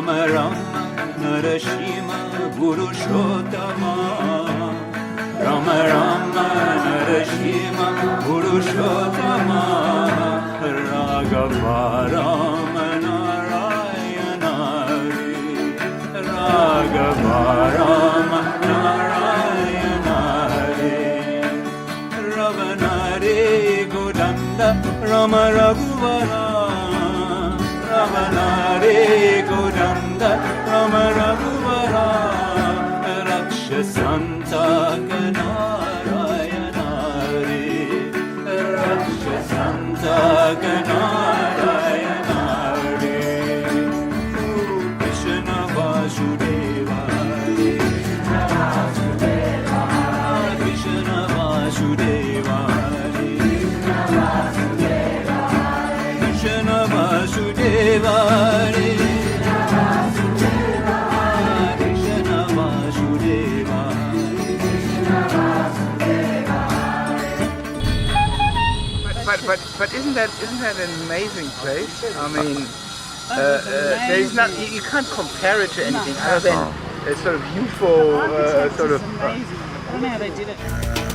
Rama Rama Narashima Purushottama Rama Rama Narashima Purushottama Raghava Rama Narayana Hare Raghava Rama Narayana Hare Ravana Re Godanda Rama Raghuvara Ravana Re Godanda Rama Raghuvara Rakshasanta Narayana Hare Rakshasanta Narayana Hare Krishna Vasudeva Krishna Vasudeva Krishna Vasudeva But isn't that an amazing place? I mean, there is not, you can't compare it to anything other than a sort of UFO Amazing. I don't know how they did it.